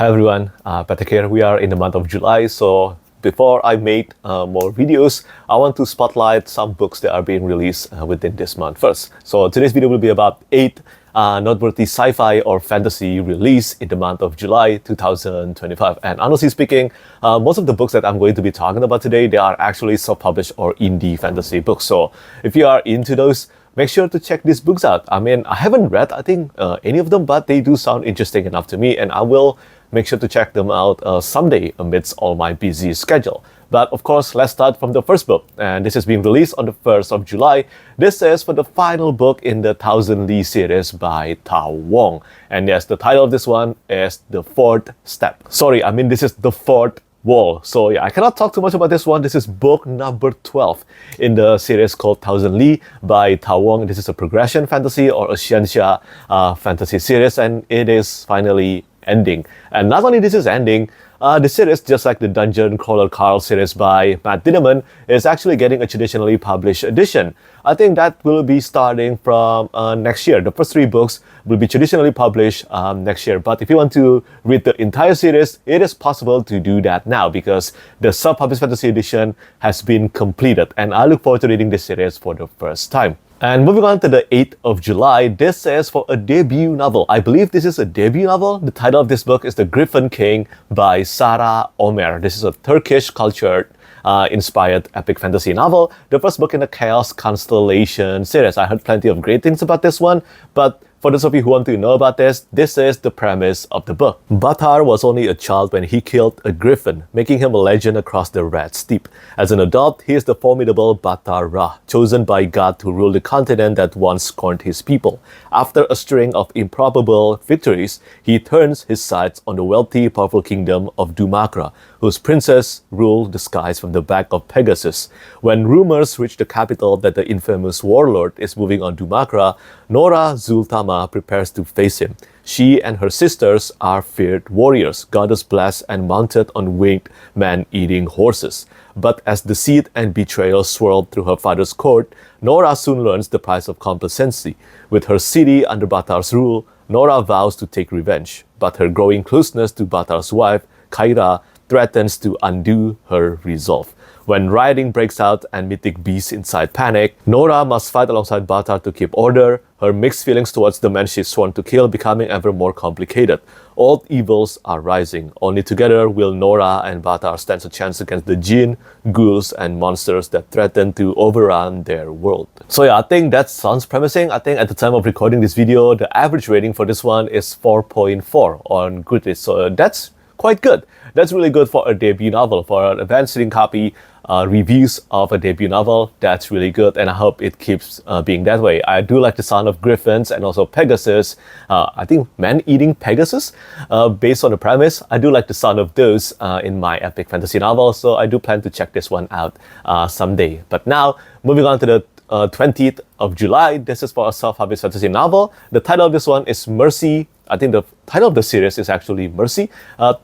Hi everyone, Petrik here. We are in the month of July, so before I make more videos, I want to spotlight some books that are being released within this month first. So today's video will be about 8 noteworthy sci-fi or fantasy release in the month of July 2025. And honestly speaking, most of the books that I'm going to be talking about today, they are actually self-published or indie fantasy books. So if you are into those, make sure to check these books out. I mean, I haven't read, any of them, but they do sound interesting enough to me, and I will make sure to check them out someday amidst all my busy schedule. But of course, let's start from the first book. And this is being released on the 1st of July. This is for the final book in the Thousand Li series by Wong. And yes, the title of this one is The Fourth Step. This is The Fourth Wall. So yeah, I cannot talk too much about this one. This is book number 12 in the series called Thousand Li by Wong. This is a progression fantasy or a xianxia fantasy series, and it is finally ending. And not only this is ending, the series, just like the Dungeon Crawler Carl series by Dillon, is actually getting a traditionally published edition. I think that will be starting from next year. The first 3 books will be traditionally published next year. But if you want to read the entire series, it is possible to do that now because the self-published fantasy edition has been completed. And I look forward to reading this series for the first time. And moving on to the 8th of July, this is for a debut novel. I believe this is a debut novel. The title of this book is The Gryphon King by Sara Omer. This is a Turkish cultured inspired epic fantasy novel. The first book in the Chaos Constellations series. I heard plenty of great things about this one, but for those of you who want to know about this is the premise of the book. Batar was only a child when he killed a griffin, making him a legend across the Red Steppe. As an adult, he is the formidable Batar Ra, chosen by God to rule the continent that once scorned his people. After a string of improbable victories, he turns his sights on the wealthy, powerful kingdom of Macrae, whose princess ruled the skies from the back of Pegasus. When rumors reach the capital that the infamous warlord is moving on Macrae, Nora Zultama prepares to face him. She and her sisters are feared warriors, goddess-blessed and mounted on winged man-eating horses. But as deceit and betrayal swirled through her father's court, Nora soon learns the price of complacency. With her city under Batar's rule, Nora vows to take revenge. But her growing closeness to Batar's wife, Kaira, threatens to undo her resolve. When rioting breaks out and mythic beasts inside panic, Nora must fight alongside Batar to keep order, her mixed feelings towards the men she's sworn to kill becoming ever more complicated. Old evils are rising. Only together will Nora and Batar stand a chance against the jinn, ghouls, and monsters that threaten to overrun their world. So yeah, I think that sounds promising. I think at the time of recording this video, the average rating for this one is 4.4 on Goodreads. So that's quite good. That's really good for a debut novel. For an advanced reading copy, reviews of a debut novel, that's really good, and I hope it keeps being that way. I do like the sound of griffins and also Pegasus. I think man-eating Pegasus, based on the premise. I do like the sound of those in my epic fantasy novel, so I do plan to check this one out someday. But now, moving on to the 20th of July, this is for a self-published fantasy novel. The title of this one is Mercy. I think the title of the series is actually Mercy,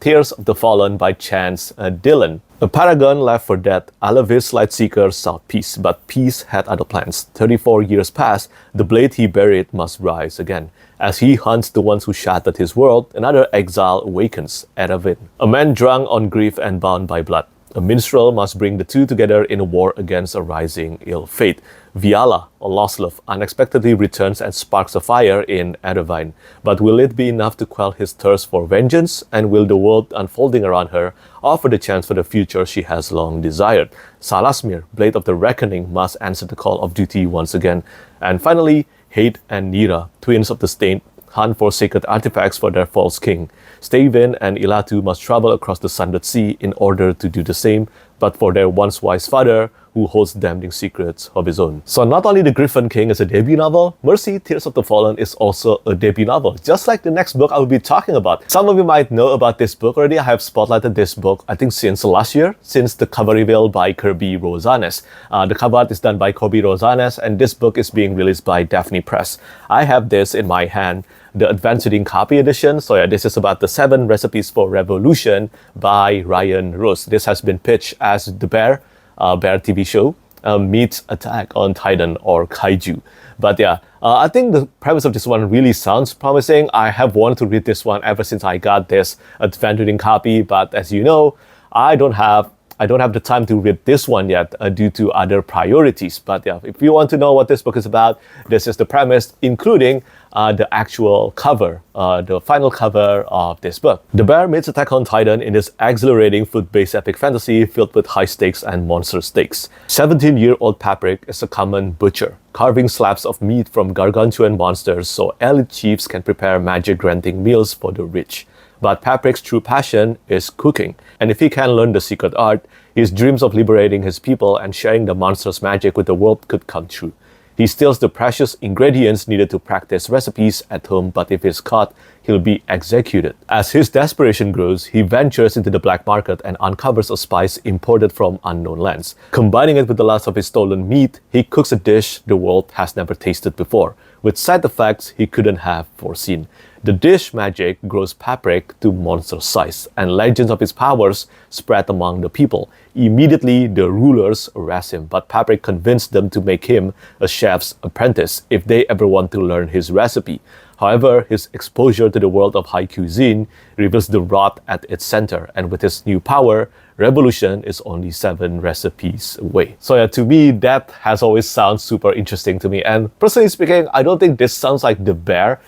Tears of the Fallen by Chance Dillon. A paragon left for dead, Alavis Lightseeker sought peace, but peace had other plans. 34 years pass, the blade he buried must rise again. As he hunts the ones who shattered his world, another exile awakens, Eravin. A man drunk on grief and bound by blood. A minstrel must bring the two together in a war against a rising ill fate. Viala, a lost love, unexpectedly returns and sparks a fire in Eravine. But will it be enough to quell his thirst for vengeance? And will the world unfolding around her offer the chance for the future she has long desired? Salasmir, Blade of the Reckoning, must answer the call of duty once again. And finally, Hate and Nira, twins of the Stain, hunt for sacred artifacts for their false king. Stavin and Ilatu must travel across the Sundered Sea in order to do the same, but for their once wise father, who holds damning secrets of his own. So not only The Gryphon King is a debut novel, Mercy, Tears of the Fallen is also a debut novel, just like the next book I will be talking about. Some of you might know about this book already. I have spotlighted this book, I think since last year, since the cover reveal by Kirby Rosanes. The cover art is done by Kirby Rosanes, and this book is being released by Daphne Press. I have this in my hand, the advanced reading copy edition. So yeah, this is about the 7 recipes for revolution by Ryan Rose. This has been pitched as the Bear TV show. meets Attack on Titan or Kaiju. But yeah, I think the premise of this one really sounds promising. I have wanted to read this one ever since I got this advanced reading copy, but as you know, I don't have the time to read this one yet due to other priorities. But yeah, if you want to know what this book is about, this is the premise, including the actual cover, the final cover of this book. The bear meets Attack on Titan in this exhilarating food-based epic fantasy filled with high stakes and monster stakes. 17-year-old Petrik is a common butcher, carving slabs of meat from gargantuan monsters so elite chiefs can prepare magic-granting meals for the rich. But Petrik's true passion is cooking, and if he can learn the secret art, his dreams of liberating his people and sharing the monster's magic with the world could come true. He steals the precious ingredients needed to practice recipes at home, but if he's caught, he'll be executed. As his desperation grows, he ventures into the black market and uncovers a spice imported from unknown lands. Combining it with the lust of his stolen meat, he cooks a dish the world has never tasted before, with side effects he couldn't have foreseen. The dish magic grows Petrik to monster size, and legends of his powers spread among the people. Immediately, the rulers arrest him, but Petrik convinced them to make him a chef's apprentice if they ever want to learn his recipe. However, his exposure to the world of high cuisine reveals the rot at its center, and with his new power, revolution is only 7 recipes away. So yeah, to me, that has always sounded super interesting to me. And personally speaking, I don't think this sounds like the bear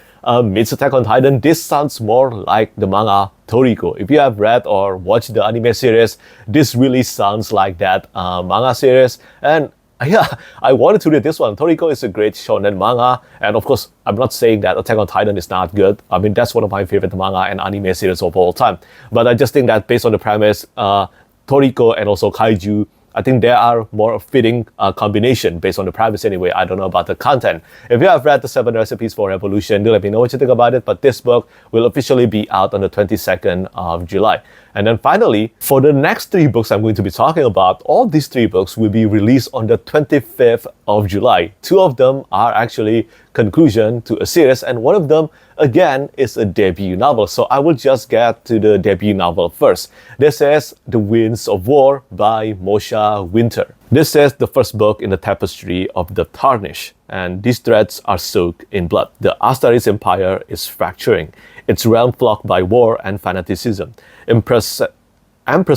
meets Attack on Titan. This sounds more like the manga Toriko. If you have read or watched the anime series, this really sounds like that manga series. And yeah, I wanted to read this one. Toriko is a great shonen manga, and of course, I'm not saying that Attack on Titan is not good. I mean, that's one of my favorite manga and anime series of all time. But I just think that based on the premise, Toriko and also Kaiju, I think they are more fitting combination based on the premise anyway. I don't know about the content. If you have read the 7 recipes for revolution, do let me know what you think about it. But this book will officially be out on the 22nd of July. And then finally, for the next 3 books I'm going to be talking about, all these 3 books will be released on the 25th of July. 2 of them are actually conclusion to a series, and one of them, again, is a debut novel. So I will just get to the debut novel first. This is The Winds of War by Mosha Winter. This is the first book in the tapestry of the Tarnished, and these threads are soaked in blood. The Astaris Empire is fracturing, its realm flocked by war and fanaticism. Empress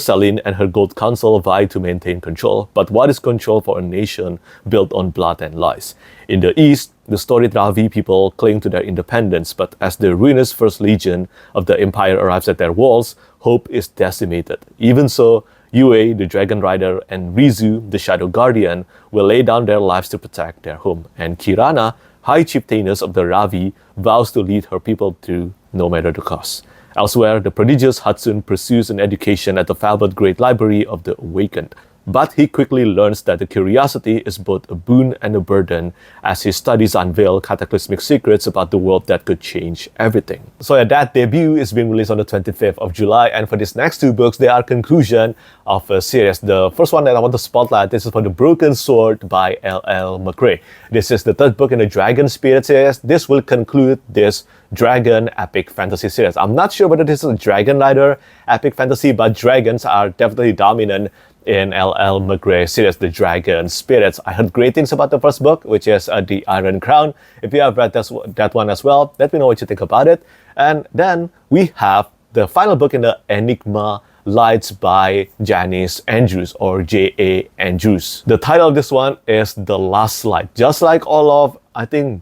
Celine and her Gold Council vie to maintain control, but what is control for a nation built on blood and lies? In the east, the storied Ravi people cling to their independence, but as the ruinous First Legion of the Empire arrives at their walls, hope is decimated. Even so, Yue, the Dragon Rider, and Rizu, the Shadow Guardian, will lay down their lives to protect their home, and Kirana, High Chieftainess of the Ravi, vows to lead her people through no matter the cost. Elsewhere, the prodigious Hudson pursues an education at the fabled Great Library of the Awakened. But he quickly learns that the curiosity is both a boon and a burden as his studies unveil cataclysmic secrets about the world that could change everything. So yeah, that debut is being released on the 25th of July, and for these next 2 books, they are conclusion of a series. The first one that I want to spotlight, this is for The Broken Sword by L.L. Macrae. This is the 3rd book in the Dragon Spirit series. This will conclude this dragon epic fantasy series. I'm not sure whether this is a Dragon Rider epic fantasy, but dragons are definitely dominant in L.L. Macrae series, The Dragon Spirits. I heard great things about the first book, which is The Iron Crown. If you have read that one as well, let me know what you think about it. And then we have the final book in the Aenigma Lights by Janice Andrews, or J.A. Andrews. The title of this one is The Lastlight. Just like all of, I think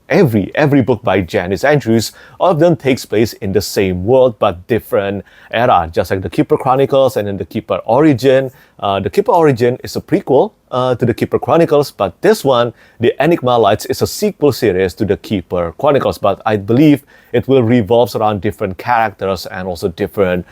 every book by Janice Andrews, all of them takes place in the same world but different era. Just like the Keeper Chronicles and then the Keeper Origin. The Keeper Origin is a prequel to the Keeper Chronicles, but this one, the Aenigma Lights, is a sequel series to the Keeper Chronicles. But I believe it will revolve around different characters and also different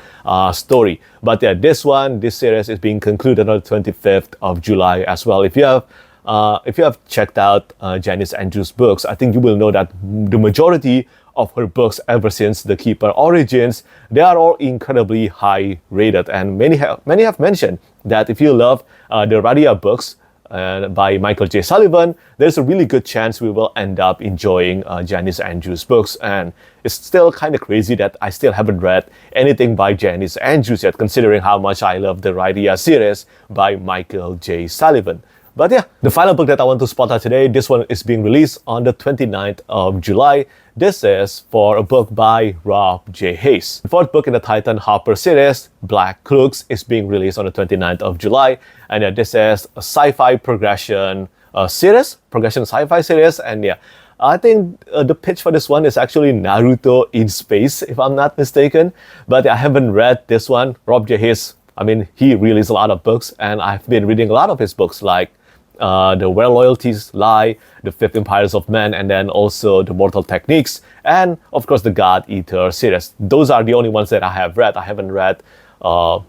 story. But yeah, this series is being concluded on the 25th of July as well. If you have checked out Janice Andrews' books, I think you will know that the majority of her books ever since the Keeper Origins, they are all incredibly high rated, and many have mentioned that if you love the Radia books by Michael J. Sullivan, there's a really good chance we will end up enjoying Janice Andrews' books. And it's still kind of crazy that I still haven't read anything by Janice Andrews yet, considering how much I love the Radia series by Michael J. Sullivan. But yeah, the final book that I want to spotlight today, this one is being released on the 29th of July. This is for a book by Rob J. Hayes. The fourth book in the Titan Harper series, Black Cloaks, is being released on the 29th of July. And yeah, this is a sci-fi progression sci-fi series. And yeah, I think the pitch for this one is actually Naruto in space, if I'm not mistaken. But I haven't read this one. Rob J. Hayes, I mean, he released a lot of books, and I've been reading a lot of his books, like the Where Loyalties Lie, The Fifth Empires of Men, and then also the Mortal Techniques, and of course the God Eater series. Those are the only ones that I have read. I haven't read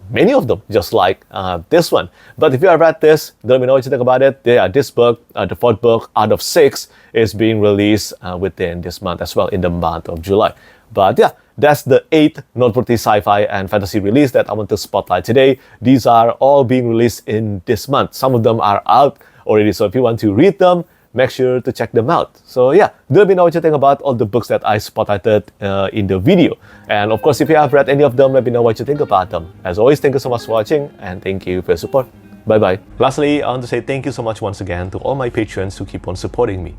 many of them, just like this one. But if you have read this, let me know what you think about it. Yeah, this book, the fourth book out of 6, is being released within this month as well, in the month of July. But yeah, that's the 8th noteworthy sci-fi and fantasy release that I want to spotlight today. These are all being released in this month. Some of them are out already, so if you want to read them, make sure to check them out. So yeah, let me know what you think about all the books that I spotlighted in the video. And of course, if you have read any of them, let me know what you think about them. As always, thank you so much for watching, and thank you for your support. Bye-bye. Lastly, I want to say thank you so much once again to all my patrons who keep on supporting me.